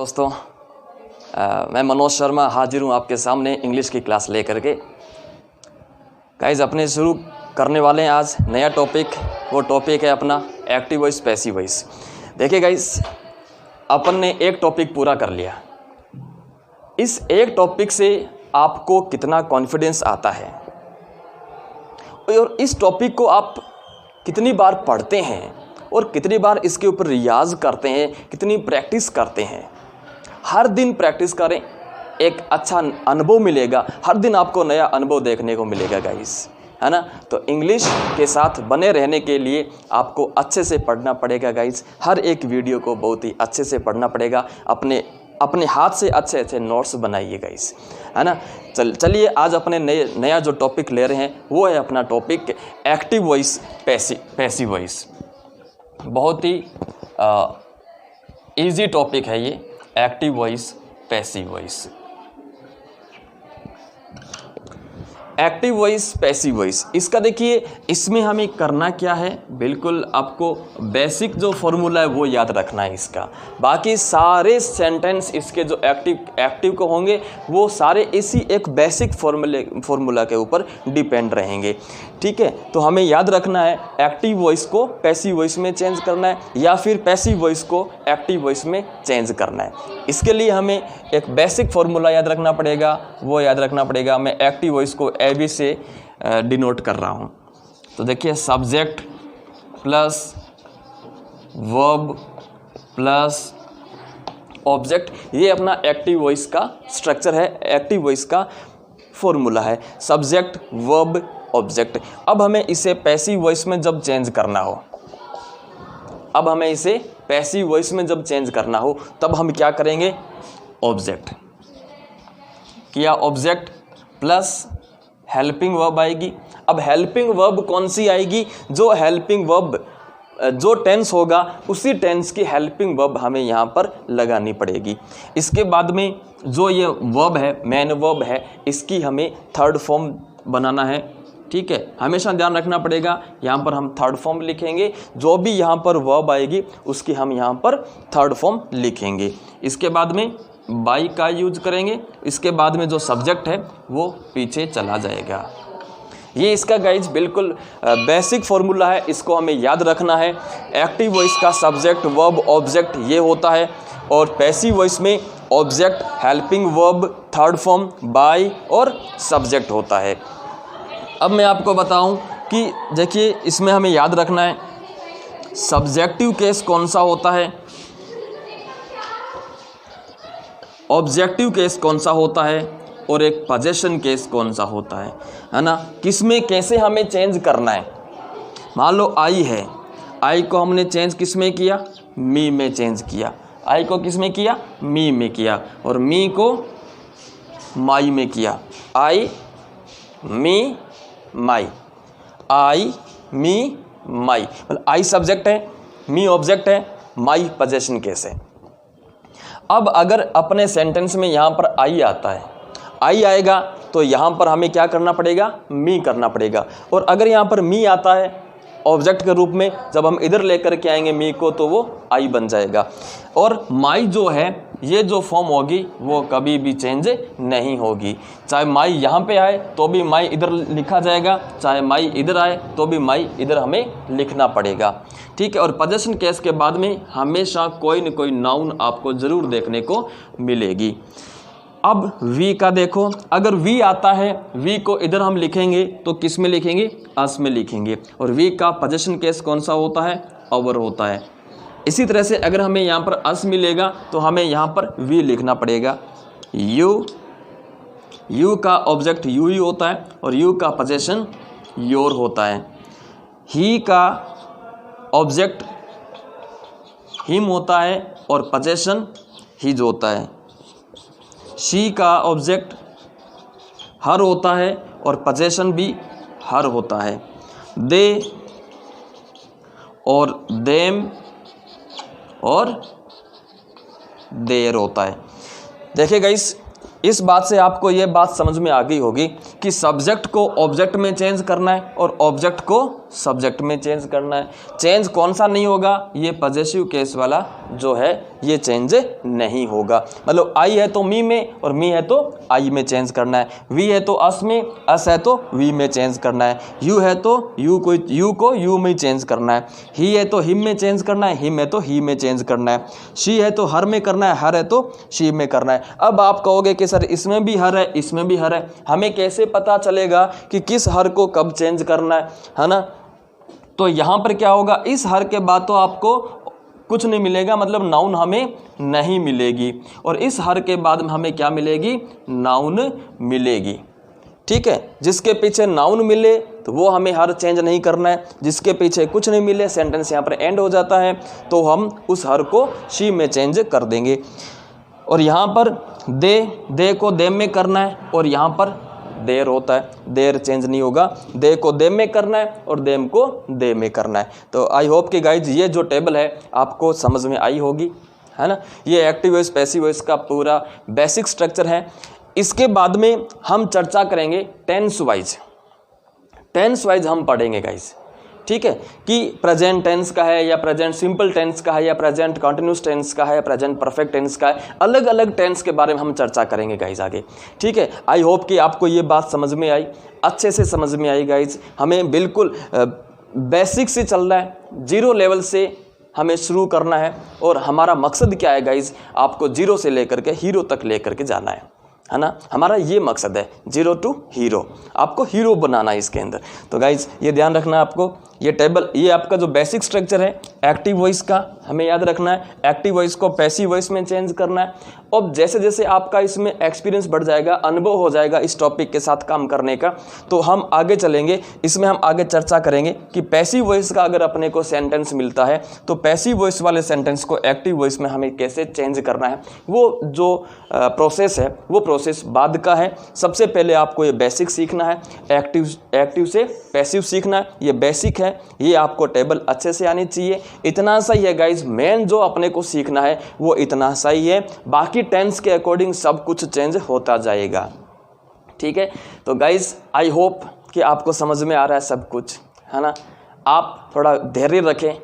दोस्तों, मैं मनोज शर्मा हाजिर हूँ आपके सामने इंग्लिश की क्लास लेकर के। गाइस, अपने शुरू करने वाले हैं आज नया टॉपिक। वो टॉपिक है अपना एक्टिव वॉइस पैसिव वॉइस। देखिए गाइस, अपन ने एक टॉपिक पूरा कर लिया। इस एक टॉपिक से आपको कितना कॉन्फिडेंस आता है और इस टॉपिक को आप कितनी बार पढ़ते हैं और कितनी बार इसके ऊपर रियाज करते हैं, कितनी प्रैक्टिस करते हैं। हर दिन प्रैक्टिस करें, एक अच्छा अनुभव मिलेगा। हर दिन आपको नया अनुभव देखने को मिलेगा गाइस, है ना। तो इंग्लिश के साथ बने रहने के लिए आपको अच्छे से पढ़ना पड़ेगा गाइस। हर एक वीडियो को बहुत ही अच्छे से पढ़ना पड़ेगा। अपने हाथ से अच्छे अच्छे नोट्स बनाइए गाइस, है ना। चलिए आज अपने नया जो टॉपिक ले रहे हैं वो है अपना topic active voice passive voice. बहुत ही इजी टॉपिक है ये, active voice passive voice. Active voice passive voice, इसका देखिए इसमें हमें करना क्या है। बिल्कुल आपको बेसिक जो फॉर्मूला है वो याद रखना है इसका। बाकी सारे सेंटेंस इसके जो एक्टिव को होंगे वो सारे इसी एक बेसिक फॉर्मूला के ऊपर डिपेंड रहेंगे, ठीक है। तो हमें याद रखना है एक्टिव वॉइस को पैसिव वॉइस में चेंज करना है या फिर पैसिव वॉइस को एक्टिव वॉइस में चेंज करना है। इसके लिए हमें एक बेसिक फॉर्मूला याद रखना पड़ेगा। वो याद रखना पड़ेगा। मैं एक्टिव वॉइस को AB से डिनोट कर रहा हूँ। तो देखिए, subject plus verb plus object, ये अपना एक्टिव वॉइस का स्ट्रक्चर है, एक्टिव वॉइस का फॉर्मूला है। Subject verb object. अब हमें इसे पैसिव वॉइस में जब चेंज करना हो, तब हम क्या करेंगे, ऑब्जेक्ट किया, ऑब्जेक्ट प्लस हेल्पिंग वर्ब आएगी। अब हेल्पिंग वर्ब कौन सी आएगी, जो हेल्पिंग वर्ब जो टेंस होगा उसी टेंस की हेल्पिंग वर्ब हमें यहाँ पर लगानी पड़ेगी। इसके बाद में जो ये वर्ब है, मेन वर्ब है, इसकी हमें थर्ड फॉर्म बनाना है, ठीक है। हमेशा ध्यान रखना पड़ेगा, यहाँ पर हम थर्ड फॉर्म लिखेंगे। जो भी यहाँ पर वर्ब आएगी उसकी हम यहाँ पर थर्ड फॉर्म लिखेंगे। इसके बाद में बाई का यूज करेंगे। इसके बाद में जो सब्जेक्ट है वो पीछे चला जाएगा। ये इसका गाइज बिल्कुल बेसिक फॉर्मूला है, इसको हमें याद रखना है। एक्टिव वॉइस का सब्जेक्ट वर्ब ऑब्जेक्ट ये होता है और पैसिव वॉइस में object helping verb third form by और सब्जेक्ट होता है। अब मैं आपको बताऊं कि देखिए इसमें हमें याद रखना है सब्जेक्टिव केस कौन सा होता है, ऑब्जेक्टिव केस कौन सा होता है और एक पोजेशन केस कौन सा होता है ना। किसमें कैसे हमें चेंज करना है। मान लो आई है, आई को हमने चेंज किस में किया, मी में चेंज किया। आई को किस में किया, मी में किया, और मी को माई में किया। आई मी माई, आई मी माई, मतलब आई सब्जेक्ट है, मी ऑब्जेक्ट है, माई पोजेशन केस है। अब अगर अपने सेंटेंस में यहाँ पर आई आता है, आई आएगा तो यहाँ पर हमें क्या करना पड़ेगा, मी करना पड़ेगा। और अगर यहाँ पर मी आता है ऑब्जेक्ट के रूप में, जब हम इधर लेकर के आएंगे मी को तो वो आई बन जाएगा। और माई जो है, ये जो फॉर्म होगी वो कभी भी चेंज नहीं होगी। चाहे माई यहाँ पे आए तो भी माई इधर लिखा जाएगा, चाहे माई इधर आए तो भी माई इधर हमें लिखना पड़ेगा, ठीक है। और पोजेशन केस के बाद में हमेशा कोई न कोई नाउन आपको ज़रूर देखने को मिलेगी। अब वी का देखो, अगर वी आता है, वी को इधर हम लिखेंगे तो किस में लिखेंगे, अस में लिखेंगे। और वी का पोजेशन केस कौन सा होता है, ओवर होता है। इसी तरह से अगर हमें यहाँ पर अस मिलेगा तो हमें यहाँ पर वी लिखना पड़ेगा। यू का ऑब्जेक्ट यू ही होता है और यू का पोजेशन योर होता है। ही का ऑब्जेक्ट हिम होता है और पोजेशन हिज होता है। शी का ऑब्जेक्ट हर होता है और पोजेशन भी हर होता है। दे और देम और देयर होता है। देखिए गाइस, इस बात से आपको ये बात समझ में आ गई होगी कि सब्जेक्ट को ऑब्जेक्ट में चेंज करना है और ऑब्जेक्ट को सब्जेक्ट में चेंज करना है। चेंज कौन सा नहीं होगा, ये पॉजेसिव केस वाला जो है ये चेंज नहीं होगा। मतलब आई है तो मी में और मी है तो आई में चेंज करना है, वी है तो अस में, अस है तो वी में चेंज करना है, यू है तो यू को यू में चेंज करना है, ही है तो हिम में चेंज करना है, हिम है तो ही में चेंज करना है, शी है तो हर में करना है, हर है तो शी में करना है। अब आप कहोगे कि सर इसमें भी हर है इसमें भी हर है, हमें कैसे पता चलेगा कि किस हर को कब चेंज करना है ना। तो यहाँ पर क्या होगा, इस हर के बाद तो आपको कुछ नहीं मिलेगा, मतलब नाउन हमें नहीं मिलेगी, और इस हर के बाद हमें क्या मिलेगी, नाउन मिलेगी। ठीक है, जिसके पीछे नाउन मिले तो वो हमें हर चेंज नहीं करना है, जिसके पीछे कुछ नहीं मिले, सेंटेंस यहाँ पर एंड हो जाता है, तो हम उस हर को शी में चेंज कर देंगे। और यहाँ पर दे को दे में करना है, और यहाँ पर देर होता है, देर चेंज नहीं होगा, दे को दे में करना है और देम को दे में करना है। तो आई होप कि गाइज ये जो टेबल है आपको समझ में आई होगी, है ना। ये एक्टिव वॉइस पैसिव वॉइस का पूरा बेसिक स्ट्रक्चर है। इसके बाद में हम चर्चा करेंगे टेंस वाइज, टेंस वाइज हम पढ़ेंगे गाइज। ठीक है, कि प्रेजेंट टेंस का है या प्रेजेंट सिंपल टेंस का है या प्रेजेंट कंटिन्यूस टेंस का है या प्रेजेंट परफेक्ट टेंस का है, अलग अलग टेंस के बारे में हम चर्चा करेंगे गाइज आगे। ठीक है, आई होप कि आपको ये बात समझ में आई, अच्छे से समझ में आई गाइज। हमें बिल्कुल बेसिक से चलना है, जीरो लेवल से हमें शुरू करना है, और हमारा मकसद क्या है गाइज, आपको जीरो से लेकर के हीरो तक लेकर के जाना है ना। हमारा ये मकसद है, जीरो टू हीरो, आपको हीरो बनाना है इसके अंदर। तो गाइज ये ध्यान रखना है आपको, ये टेबल, ये आपका जो बेसिक स्ट्रक्चर है एक्टिव वॉइस का, हमें याद रखना है। एक्टिव वॉइस को पैसिव वॉइस में चेंज करना है। और जैसे जैसे आपका इसमें एक्सपीरियंस बढ़ जाएगा, अनुभव हो जाएगा इस टॉपिक के साथ काम करने का, तो हम आगे चलेंगे, इसमें हम आगे चर्चा करेंगे कि पैसिव वॉइस का अगर अपने को सेंटेंस मिलता है तो पैसिव वॉइस वाले सेंटेंस को एक्टिव वॉइस में हमें कैसे चेंज करना है। वो जो प्रोसेस है वो प्रोसेस बाद का है। सबसे पहले आपको ये बेसिक सीखना है, एक्टिव से पैसिव सीखना है, ये बेसिक है, ये आपको टेबल अच्छे से आनी चाहिए। इतना सा ही है गाइज, मेन जो अपने को सीखना है वो इतना सा ही है, बाकी टेंस के अकॉर्डिंग सब कुछ चेंज होता जाएगा। ठीक है, तो गाइज आई होप कि आपको समझ में आ रहा है सब कुछ, है ना। आप थोड़ा धैर्य रखें,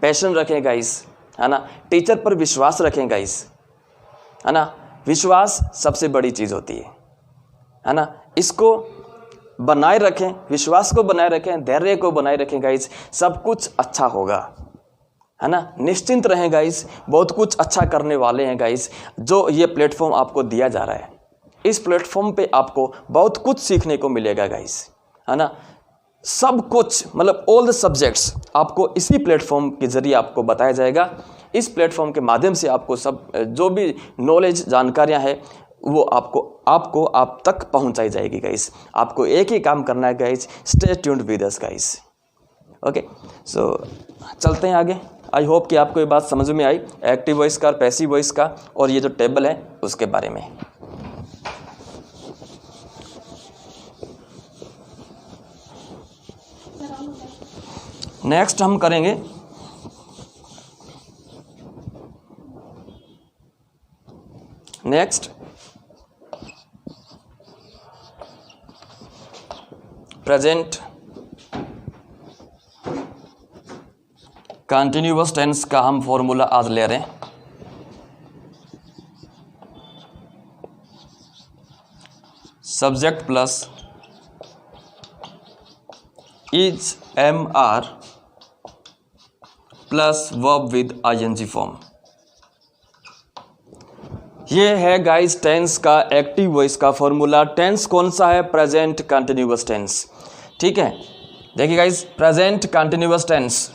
पैशन रखें गाइज, है ना। टीचर पर विश्वास रखें गाइज, है ना। विश्वास सबसे बड़ी चीज़ होती है ना। इसको बनाए रखें, विश्वास को बनाए रखें, धैर्य को बनाए रखें गाइज, सब कुछ अच्छा होगा, है ना। निश्चिंत रहें गाइज, बहुत कुछ अच्छा करने वाले हैं गाइज। जो ये प्लेटफॉर्म आपको दिया जा रहा है, इस प्लेटफॉर्म पे आपको बहुत कुछ सीखने को मिलेगा गाइज, है ना। सब कुछ, मतलब ऑल द सब्जेक्ट्स आपको इसी प्लेटफॉर्म के जरिए आपको बताया जाएगा। इस प्लेटफॉर्म के माध्यम से आपको सब जो भी नॉलेज जानकारियां हैं वो आपको आप तक पहुंचाई जाएगी गाइस। आपको एक ही काम करना है guys, stay tuned with us guys. Okay, so चलते हैं आगे। आई होप कि आपको ये बात समझ में आई, एक्टिव वॉइस का और पैसिव वॉइस का, और ये जो टेबल है उसके बारे में। नेक्स्ट हम करेंगे प्रेजेंट कंटिन्यूअस टेंस का हम फॉर्मूला आज ले रहे हैं। Subject plus is am are plus verb with ING form. ये है गाइस टेंस का एक्टिव वॉइस का फॉर्मूला। टेंस कौन सा है? Present continuous tense. ठीक है, देखिए गाइस, प्रेजेंट कंटिन्यूअस टेंस।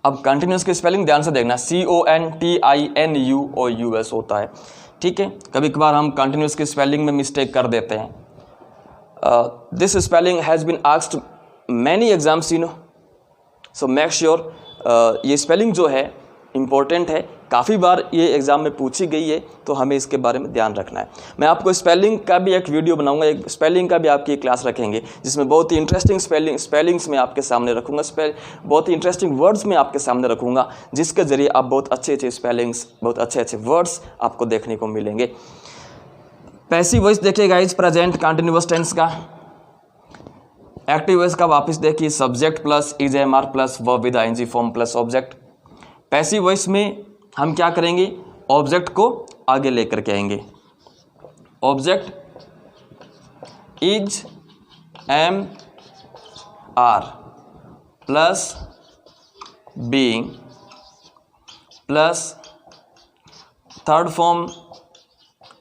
अब कंटिन्यूअस की स्पेलिंग ध्यान से देखना, CONTINUOUS होता है। ठीक है, कभी कभार हम कंटिन्यूअस की स्पेलिंग में मिस्टेक कर देते हैं। This spelling has been asked many exams, you know, so make sure ये स्पेलिंग जो है इम्पोर्टेंट है, काफ़ी बार ये एग्ज़ाम में पूछी गई है, तो हमें इसके बारे में ध्यान रखना है। मैं आपको स्पेलिंग का भी एक वीडियो बनाऊंगा, एक स्पेलिंग का भी आपकी क्लास रखेंगे, जिसमें बहुत ही इंटरेस्टिंग स्पेलिंग्स में आपके सामने रखूंगा, बहुत ही इंटरेस्टिंग वर्ड्स में आपके सामने रखूंगा, जिसके ज़रिए आप बहुत अच्छे अच्छे स्पेलिंग्स, बहुत अच्छे अच्छे वर्ड्स आपको देखने को मिलेंगे। पैसिव वॉइस देखिए गाइज प्रेजेंट कंटिन्यूअस टेंस का। एक्टिव वॉइस का वापस देखिए subject plus is am are plus verb with ING form plus object. Passive voice में हम क्या करेंगे, ऑब्जेक्ट को आगे लेकर के आएंगे। Object is am are plus being plus third form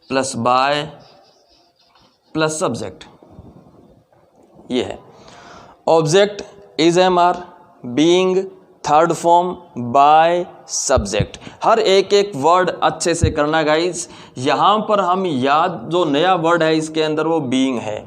plus by plus subject. ये है object is am are being third form by subject. हर एक एक वर्ड अच्छे से करना गाइज। यहाँ पर हम याद जो नया वर्ड है इसके अंदर वो बीइंग है।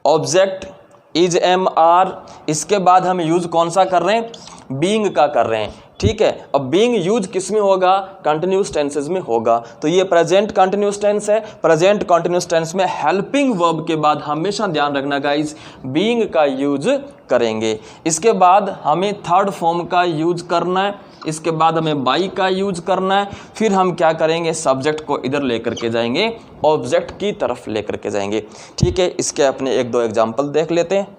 ऑब्जेक्ट इज एम आर, इसके बाद हम यूज कौन सा कर रहे हैं, बीइंग का कर रहे हैं। ठीक है, अब बीइंग यूज किस में होगा, कंटिन्यूस टेंसेस में होगा। तो ये प्रेजेंट कंटिन्यूस टेंस है। प्रेजेंट कंटिन्यूस टेंस में हेल्पिंग वर्ब के बाद हमेशा ध्यान रखना गाइज बीइंग का यूज करेंगे। इसके बाद हमें थर्ड फॉर्म का यूज करना है, इसके बाद हमें बाई का यूज करना है। फिर हम क्या करेंगे, सब्जेक्ट को इधर लेकर के जाएंगे, ऑब्जेक्ट की तरफ लेकर के जाएंगे। ठीक है, इसके अपने एक दो एग्जाम्पल देख लेते हैं।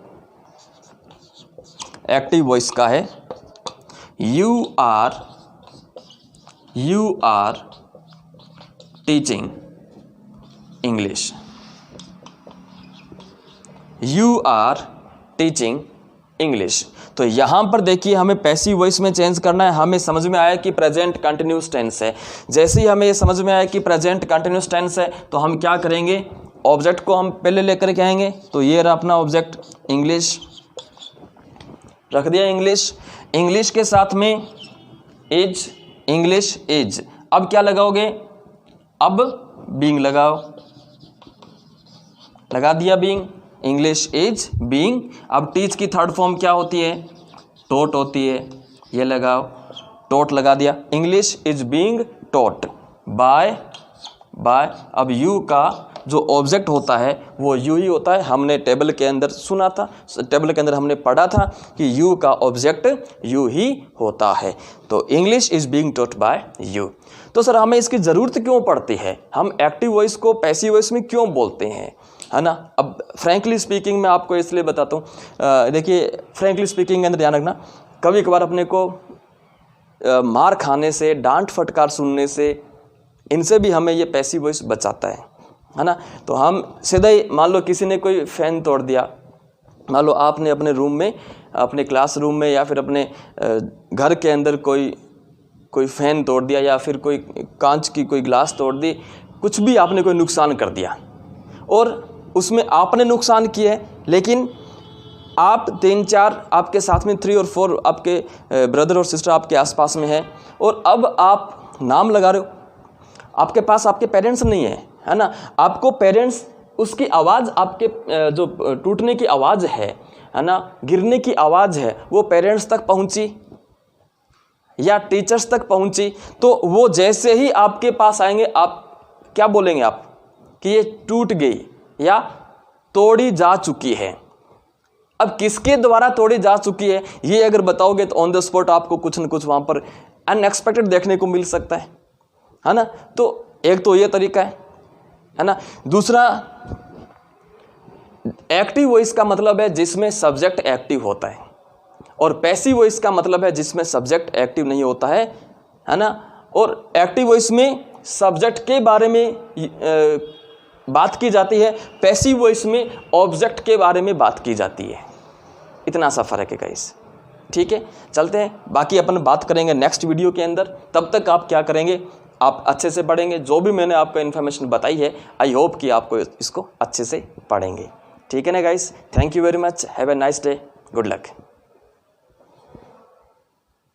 एक्टिव वॉइस का है you are teaching English. You are teaching English. तो यहां पर देखिए हमें पैसिव वॉइस में चेंज करना है। हमें समझ में आया कि प्रेजेंट कंटिन्यूस टेंस है। जैसे ही हमें ये समझ में आया कि प्रेजेंट कंटिन्यूस टेंस है तो हम क्या करेंगे, ऑब्जेक्ट को हम पहले लेकर के आएंगे। तो ये रहा अपना ऑब्जेक्ट इंग्लिश, रख दिया इंग्लिश। इंग्लिश के साथ में इज, इंग्लिश इज। अब क्या लगाओगे, अब बीइंग लगाओ, लगा दिया बीइंग, इंग्लिश इज बीइंग। अब टीच की थर्ड फॉर्म क्या होती है, टोट होती है, ये लगाओ, टोट लगा दिया। English is being taught by अब यू का जो ऑब्जेक्ट होता है वो यू ही होता है। हमने टेबल के अंदर सुना था, टेबल के अंदर हमने पढ़ा था कि यू का ऑब्जेक्ट यू ही होता है। तो English is being taught by you. तो सर हमें इसकी ज़रूरत क्यों पड़ती है, हम एक्टिव वॉइस को पैसिव वॉइस में क्यों बोलते हैं, है ना। अब फ्रैंकली स्पीकिंग मैं आपको इसलिए बताता हूँ। देखिए फ्रैंकली स्पीकिंग के अंदर ध्यान रखना, कभी कभार अपने को मार खाने से, डांट फटकार सुनने से, इनसे भी हमें ये पैसिव वॉइस बचाता है ना। तो हम सीधा ही मान लो किसी ने कोई फ़ैन तोड़ दिया, मान लो आपने अपने रूम में, अपने क्लासरूम में या फिर अपने घर के अंदर कोई फ़ैन तोड़ दिया या फिर कोई कांच की कोई ग्लास तोड़ दी, कुछ भी आपने कोई नुकसान कर दिया और उसमें आपने नुकसान किया है, लेकिन आप 3-4 आपके साथ में 3 और 4 आपके ब्रदर और सिस्टर आपके आसपास में है और अब आप नाम लगा रहे हो, आपके पास आपके पेरेंट्स नहीं है ना। आपको पेरेंट्स उसकी आवाज़, आपके जो टूटने की आवाज़ है ना, गिरने की आवाज़ है, वो पेरेंट्स तक पहुंची या टीचर्स तक पहुंची, तो वो जैसे ही आपके पास आएंगे आप क्या बोलेंगे, आप कि ये टूट गई या तोड़ी जा चुकी है। अब किसके द्वारा तोड़ी जा चुकी है ये अगर बताओगे तो ऑन द स्पॉट आपको कुछ न कुछ वहाँ पर अनएक्सपेक्टेड देखने को मिल सकता है ना। तो एक तो ये तरीका है ना। दूसरा, एक्टिव वॉइस का मतलब है जिसमें सब्जेक्ट एक्टिव होता है और पैसिव वॉइस का मतलब है जिसमें सब्जेक्ट एक्टिव नहीं होता है ना। और एक्टिव वॉइस में सब्जेक्ट के बारे में बात की जाती है, पैसिव वॉइस में ऑब्जेक्ट के बारे में बात की जाती है। इतना सा फर्क है गाइस। ठीक है, चलते हैं, बाकी अपन बात करेंगे नेक्स्ट वीडियो के अंदर। तब तक आप क्या करेंगे, आप अच्छे से पढ़ेंगे। जो भी मैंने आपको इन्फॉर्मेशन बताई है, आई होप कि आपको इसको अच्छे से पढ़ेंगे। ठीक है ना guys, thank you very much, have a nice day, good luck.